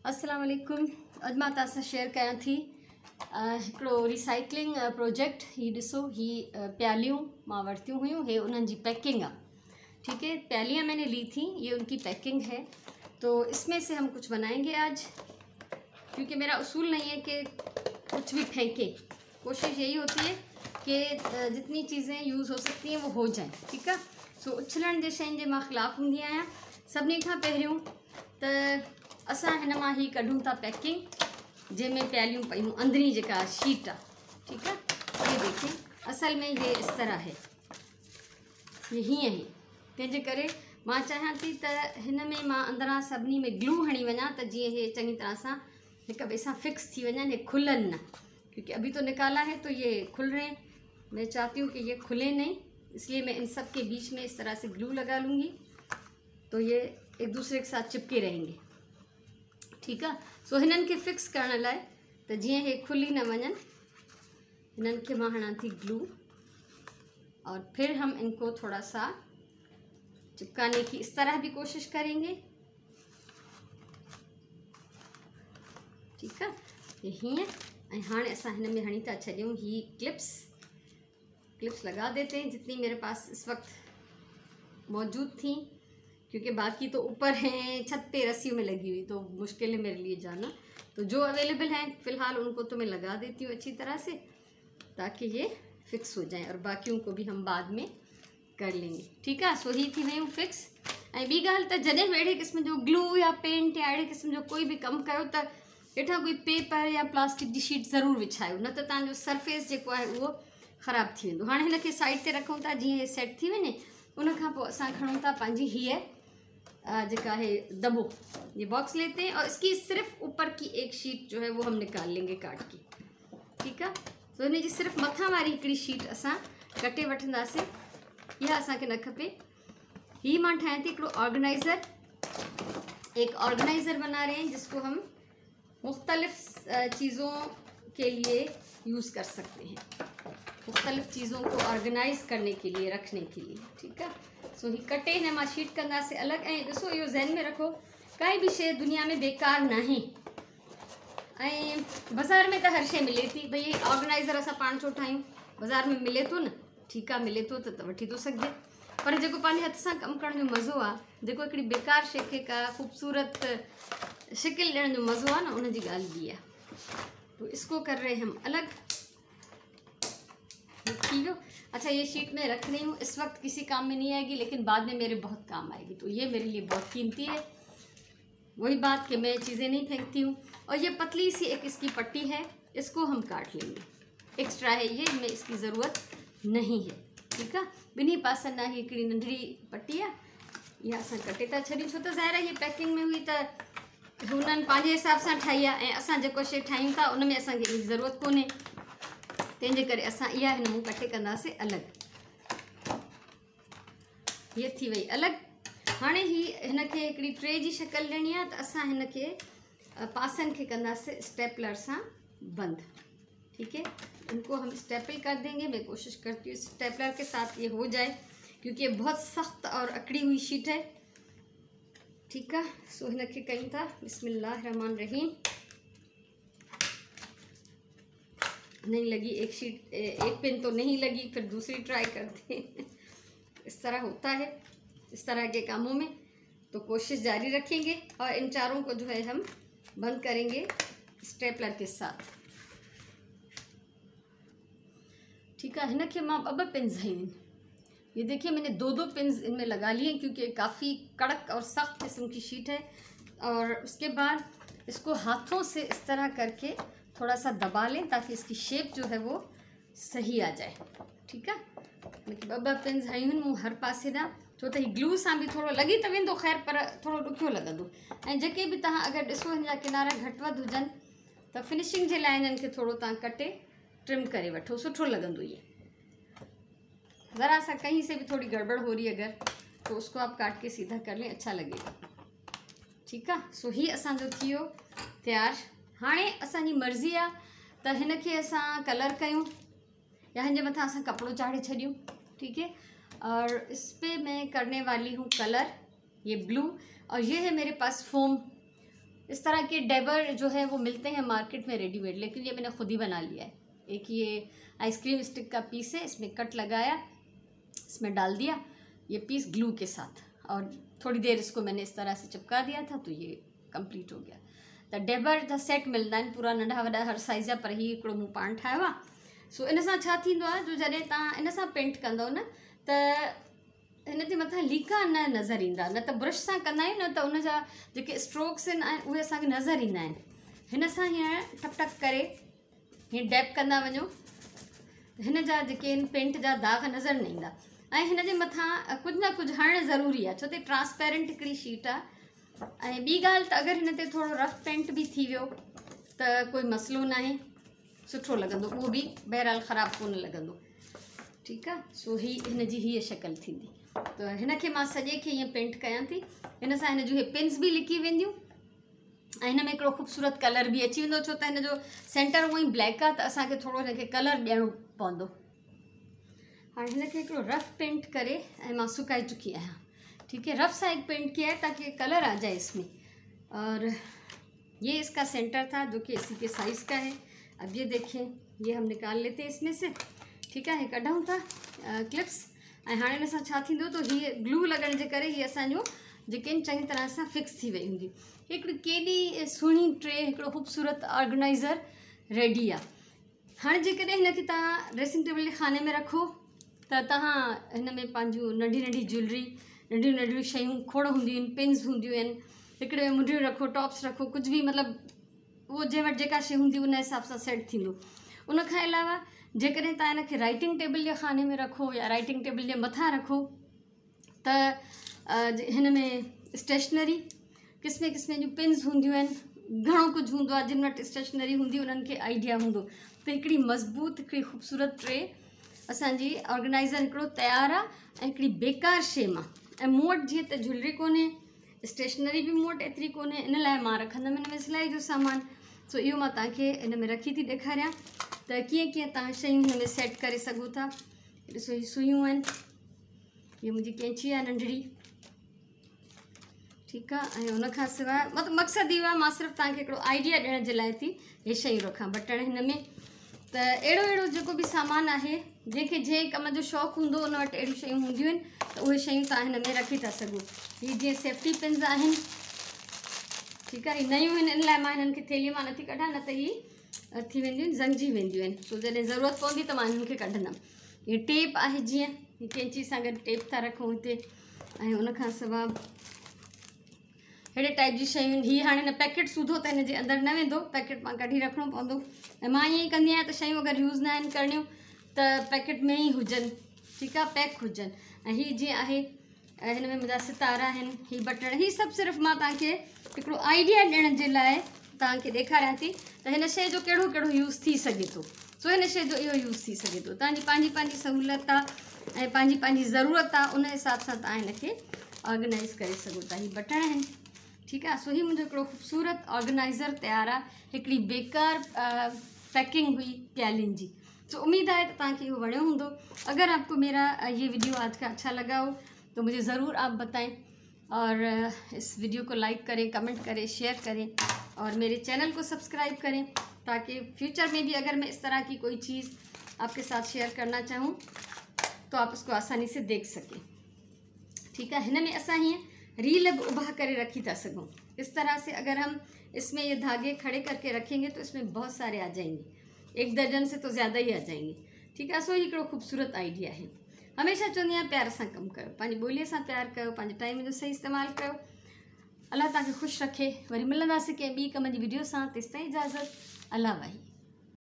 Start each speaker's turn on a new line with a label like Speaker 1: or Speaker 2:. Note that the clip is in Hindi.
Speaker 1: अस्सलाम वालेकुम। अॼु मां तव्हां सां शेयर कयां थी हिकिड़ो रिसाइकलिंग प्रोजेक्ट। ही ॾिसो, ही प्यालियूं मां वरितियूं हुयूं, हे उन्हनि जी पैकिंग आहे। ठीक है, प्यालियाँ मैंने ली थी, ये उनकी पैकिंग है। तो इसमें से हम कुछ बनाएंगे आज, क्योंकि मेरा उसूल नहीं है कि कुछ भी फेंके। कोशिश यही होती है कि जितनी चीज़ें यूज़ हो सकती हैं वो हो जाएं। ठीक है, सो उछलण जे शयुनि जे मां ख़िलाफ़ हूंदी आहियां। सभिनी खां पहिरियों त असां हिन मां ही कढूं था पैकिंग, जंहिंमें प्यालियूं पयूं, अंदरी जेका शीट आहे। ठीक है, ये देखें, असल में ये इस तरह है, ये हीअं ही। तंहिंजे करे मां चाहियां थी त हिन में मां अंदरां सभिनी में ग्लू हणी वञा, त जीअं हे चङी तरह सां हिक ॿिए सां फिक्स थी वञनि, हे खुलनि न। क्योंकि अभी तो निकाला है तो ये खुल रहे हैं, मैं चाहती हूँ कि ये खुले नहीं, इसलिए मैं इन सब के बीच में इस तरह से ग्लू लगा लूँगी, तो ये एक दूसरे के साथ चिपके रहेंगे। ठीक है, सो हिनन के फिक्स करण लाइ त जीअं हे खुली न वञनि, हिनन के मां हणां थी ग्लू, और फिर हम इनको थोड़ा सा चिपकाने की इस तरह भी कोशिश करेंगे। ठीक है, ये हीअं। ऐं हाणे असां हिन में हणी था छॾियूं ही क्लिप्स लगा देते हैं, जितनी मेरे पास इस वक्त मौजूद थी, क्योंकि बाकी तो ऊपर हैं, छत पे रस्सियों में लगी हुई, तो मुश्किल है मेरे लिए जाना। तो जो अवेलेबल हैं फ़िलहाल उनको तो मैं लगा देती हूँ अच्छी तरह से, ताकि ये फिक्स हो जाएं, और बाकियों को भी हम बाद में कर लेंगे। ठीक है, सो ही थी वयूं फिक्स। ऐं ॿी ॻाल्हि त जॾहिं बि अहिड़े क़िस्म जो ग्लू या पेंट या अहिड़े क़िस्म जो कोई बि कमु कयो त हेठां कोई पेपर या प्लास्टिक जी शीट ज़रूरु विछायो, न त तव्हांजो सरफेस जेको आहे उहो ख़राबु थी वेंदो। हाणे हिनखे साइड ते रखूं था, जीअं हे सेट थी वञे, उनखां पोइ असां खणूं था पंहिंजी हीअ जेका है दबो, ये बॉक्स लेते हैं, और इसकी सिर्फ ऊपर की एक शीट जो है वो हम निकाल लेंगे काट के। ठीक है, तो इन जी सिर्फ मथा वारी हिकिड़ी शीट असां कटे वठंदासीं, इहा असांखे न खपे। ही मां ठाहियां थी हिकिड़ो ऑर्गेनाइज़र, एक ऑर्गेनाइज़र बना रहे हैं जिसको हम मुख्तलिफ चीज़ों के लिए यूज़ कर सकते हैं, मुख्तलिफ चीज़ों को ऑर्गेनाइज़ करने के लिए, रखने के लिए। ठीक है, सो ही कटे हिन मां शीट कंदासीं अलॻि। ऐं ॾिसो, इहो ज़हन में रखो, काई बि शइ दुनिया में बेकार नाहे। ऐं बाज़ार में त हर शइ मिले थी, भई ऑर्गेनाइज़र असां पाण छो ठाहियूं, बाज़ार में मिले थो न, ठीकु आहे, मिले थो त वठी थो सघिजे। पर जेको पंहिंजे हथ सां कमु करण जो मज़ो आहे, जेको हिकिड़ी बेकार शइ खे का ख़ूबसूरत शिकिल ॾियण जो मज़ो आहे न, उन जी ॻाल्हि ॿी आहे। तो इसको कर रहे हम अलग। ठीक है, अच्छा, ये शीट में रख रही हूँ, इस वक्त किसी काम में नहीं आएगी, लेकिन बाद में मेरे बहुत काम आएगी, तो ये मेरे लिए बहुत कीमती है। वही बात कि मैं चीज़ें नहीं फेंकती हूँ। और ये पतली सी एक इसकी पट्टी है, इसको हम काट लेंगे, एक्स्ट्रा है ये, हमें इसकी ज़रूरत नहीं है। ठीक है, ॿिन्ही पासनि ना ही हिकिड़ी नंढड़ी पट्टी आहे, इहा असां कटे था छॾियूं, छो त ज़ाहिर आहे ये पैकिंग में हुई त हुननि पंहिंजे हिसाब सां ठाही आहे, ऐं असां जेको शइ ठाहियूं था उन में असांखे एॾी ज़रूरत कोन्हे, तंहिंजे करे असां इहा हिन मूं कटे कंदासीं अलॻि। ये थी वई अलॻि। हाणे ही हिनखे हिकिड़ी ट्रे जी शक्ल ॾियणी आहे, त असां हिनखे पासनि खे कंदासीं स्टेपलर सां बंदि। ठीक है, इनको हम स्टेपल कर देंगे। मैं कोशिश करती हूँ स्टेपलर के साथ ये हो जाए, क्योंकि ये बहुत सख्त और अकड़ी हुई शीट है। ठीक है, सो हिनखे कयूं था, बिस्मिल्लाहिर्रहमानिर्रहीम। नहीं लगी एक शीट, एक पिन तो नहीं लगी, फिर दूसरी ट्राई करते हैं। इस तरह होता है इस तरह के कामों में, तो कोशिश जारी रखेंगे, और इन चारों को जो है हम बंद करेंगे स्टेपलर के साथ। ठीक है, हिनखे मां ॿ पिन्स हयूं आहिनि, ये देखिए मैंने दो पिन्स इनमें लगा लिए, क्योंकि काफ़ी कड़क और सख्त किस्म की शीट है। और उसके बाद इसको हाथों से इस तरह करके थोड़ा सा दबा लें, ताकि इसकी शेप जो है वो सही आ जाए। ठीक है, ॿ पिन्स हयूं आहिनि मूं हर पासे ॾांहुं, छो त हीउ ग्लू सां बि थोरो लॻी त वेंदो, ख़ैर पर थोरो ॾुखियो लॻंदो। ऐं जेके बि तव्हां अगरि ॾिसो हिन जा किनारा घटि वधि हुजनि, त फिनिशिंग जे लाइ हिननि खे थोरो तव्हां कटे ट्रिम करे वठो, सुठो लॻंदो। ये ज़रा सा कहीं से भी थोड़ी गड़बड़ हो रही है अगर, तो उसको आप काट के सीधा कर लें, अच्छा लगेगा। ठीक है, सो ही असांजो थी वियो तैयार। हाणे असांजी मर्ज़ी आहे त हिनखे असां कलर कयूं, या हिन जे मथां असां कपिड़ो चाढ़े छॾियूं। ठीक है, और इस पे मैं करने वाली हूँ कलर, ये ब्लू, और ये है मेरे पास फोम। इस तरह के डेबर जो है वो मिलते हैं मार्केट में रेडीमेड, लेकिन ये मैंने खुद ही बना लिया है। एक ये आइसक्रीम स्टिक का पीस है, इसमें कट लगाया, इसमें डाल दिया ये पीस ग्लू के साथ, और थोड़ी देर इसको मैंने इस तरह से चिपका दिया था, तो ये कंप्लीट हो गया। त डेबर जा सेट मिलंदा आहिनि पूरा, नंढा वॾा हर साइज़ जा, पर ही हिकिड़ो मूं पाण ठाहियो आहे। सो इन सां छा थींदो आहे, जो जॾहिं तव्हां इन सां पेंट कंदव न, त हिन जे मथां लीका न नज़र ईंदा। न त ब्रश सां कंदा आहियूं न त उन जा जेके स्ट्रोक्स आहिनि उहे असांखे नज़र ईंदा आहिनि। हिन सां हीअं टक टक करे हीअं डैप कंदा वञो, हिन जा जेके आहिनि पेंट जा दाग नज़र न ईंदा। ऐं हिन जे मथां कुझु न कुझु हणणु ज़रूरी आहे, छो त ट्रांसपेरेंट हिकिड़ी शीट आहे। ऐं ॿी ॻाल्हि त अगरि हिन ते थोरो रफ पेंट बि थी वियो त कोई मसइलो न आहे, सुठो लॻंदो, उहो बि बहरहाल ख़राबु कोन लॻंदो। ठीकु आहे। सो हिन जी हीअ शक्ल थींदी। त हिन खे मां सॼे खे ईअं पेंट कयां थी। हिन सां हिन जूं इहे पिन्स बि लिकी वेंदियूं, ऐं हिन में हिकिड़ो ख़ूबसूरत कलर बि अची वेंदो, छो त हिन जो सेंटर उहो ई ब्लैक आहे, त असांखे थोरो हिन खे कलर ॾियणो पवंदो। हाणे हिन खे हिकिड़ो रफ पेंट करे ऐं मां सुकाए चुकी आहियां। ठीक है, रफ सा एक पेंट किया है ताकि कलर आ जाए इसमें। और ये इसका सेंटर था जो कि इसी के साइज़ का है। अब ये देखें, ये हम निकाल लेते हैं इसमें से। ठीक है, कढूं था क्लिप्स। ऐं हाणे हिन सां छा थींदो, तो हीअ ग्लू लॻण जे करे हीअ असांजो जेके आहिनि चङी तरह सां फिक्स थी वई हूंदी। हिकिड़ी केॾी सुहिणी ट्रे, हिकिड़ो ख़ूबसूरत ऑर्गेनाइज़र रेडी आहे। हाणे जेकॾहिं हिन खे तव्हां ड्रेसिंग टेबल जे खाने में रखो त तव्हां हिन में पंहिंजूं नंढी नंढी ज्वेलरी, नंढियूं नंढियूं शयूं, खोड़ हूंदियूं आहिनि, पिन्स हूंदियूं आहिनि, हिकिड़े में मुंडियूं रखो, टॉप्स रखो, कुझु बि मतिलबु उहो जंहिं वटि जेका शइ हूंदी उन हिसाब सां सेट थींदो। उन खां अलावा जेकॾहिं तव्हां हिन खे राइटिंग टेबल जे खाने में रखो या राइटिंग टेबल जे मथां रखो त हिन में स्टेशनरी क़िस्म क़िस्म जूं पिन्स हूंदियूं आहिनि, घणो कुझु हूंदो आहे। जिन वटि स्टेशनरी हूंदी उन्हनि खे आइडिया हूंदो। त हिकिड़ी मज़बूत, हिकिड़ी ख़ूबसूरत ट्रे असांजी ऑर्गेनाइज़र हिकिड़ो तयारु आहे, ऐं हिकिड़ी बेकार शइ मां। ऐं मूं वटि जीअं त ज्वेलरी कोन्हे, स्टेशनरी बि मूं वटि एतिरी कोन्हे, इन लाइ मां रखंदमि हिन में सिलाई जो सामान। सो इहो मां तव्हांखे इन में रखी थी ॾेखारियां त कीअं कीअं तव्हां शयूं हिन में सेट करे सघो था। ॾिसो, हीअ सुयूं आहिनि, हीअ मुंहिंजी कैंची आहे नंढड़ी। ठीकु आहे। ऐं उनखां सवाइ मक़सदु इहो आहे, मां सिर्फ़ु तव्हांखे हिकिड़ो आइडिया ॾियण जे लाइ थी इहे शयूं रखां। बटण हिन में त अहिड़ो जेको बि सामान आहे, जंहिंखे जंहिं कम जो शौक़ु हूंदो उन वटि अहिड़ियूं शयूं हूंदियूं आहिनि, त उहे शयूं तव्हां हिन में रखी था सघो। हीअ जीअं सेफ्टी पिन्स आहिनि, ठीकु आहे, हीअ नयूं आहिनि, इन लाइ मां हिननि खे थैली मां नथी कढां, न त हीअ थी वेंदियूं आहिनि, ज़ंगजी वेंदियूं आहिनि। सो जॾहिं ज़रूरत पवंदी त मां हिननि खे कढंदमि। हीअ टेप आहे, जीअं हीअ कैंची सां गॾु टेप था रखूं हिते। ऐं उनखां सवाइ अहिड़े टाइप जी शयूं। हीअ हाणे हिन पैकेट सूधो त हिन जे अंदरि न वेंदो, पैकेट मां कढी रखिणो पवंदो। ऐं मां ईअं ई कंदी आहियां त शयूं अगरि यूज़ न आहिनि करणियूं त पैकेट में ई हुजनि, ठीकु आहे, पैक हुजनि। ऐं हीअ जीअं आहे, हिन में मुंहिंजा सितारा आहिनि, हीअ बटण, हीअ सभु सिर्फ़ु मां तव्हांखे हिकिड़ो आइडिया ॾियण जे लाइ तव्हांखे ॾेखारियां थी त हिन शइ जो कहिड़ो कहिड़ो यूज़ थी सघे थो। सो हिन शइ जो इहो यूज़ थी सघे थो। तव्हांजी पंहिंजी सहूलियत आहे ऐं पंहिंजी ज़रूरत आहे, उन हिसाब सां तव्हां हिन खे ऑर्गेनाइज़ करे सघो था। हीअ बटण आहिनि, ठीकु आहे। सो हीअ मुंहिंजो हिकिड़ो ख़ूबसूरत ऑर्गेनाइज़र तयारु आहे। हिकिड़ी बेकार पैकिंग हुई प्यालिन जी। तो उम्मीद है तो ताकि वो बड़े हों। अगर आपको मेरा ये वीडियो आज का अच्छा लगा हो तो मुझे ज़रूर आप बताएं, और इस वीडियो को लाइक करें, कमेंट करें, शेयर करें, और मेरे चैनल को सब्सक्राइब करें, ताकि फ्यूचर में भी अगर मैं इस तरह की कोई चीज़ आपके साथ शेयर करना चाहूँ तो आप उसको आसानी से देख सकें। ठीक है। हिन में असां हीअं रील बि उभा करे रखी था सघूं। इस तरह से अगर हम इसमें ये धागे खड़े करके रखेंगे तो इसमें बहुत सारे आ जाएंगे, 1 दर्जन से तो ज़्यादा ही आ जाएंगे। ठीक है। सो हिकिड़ो ख़ूबसूरत आइडिया है। हमेशा चवंदी आहियां प्यार सां कमु कयो, पंहिंजी ॿोलीअ सां प्यार कयो, पंहिंजे टाइम जो सही इस्तेमालु कयो। अल्लाह तव्हांखे ख़ुशि रखे। वरी मिलंदासीं कंहिं ॿी कम जी वीडियो सां। तेसिताईं इजाज़त। अल्लाह भाई।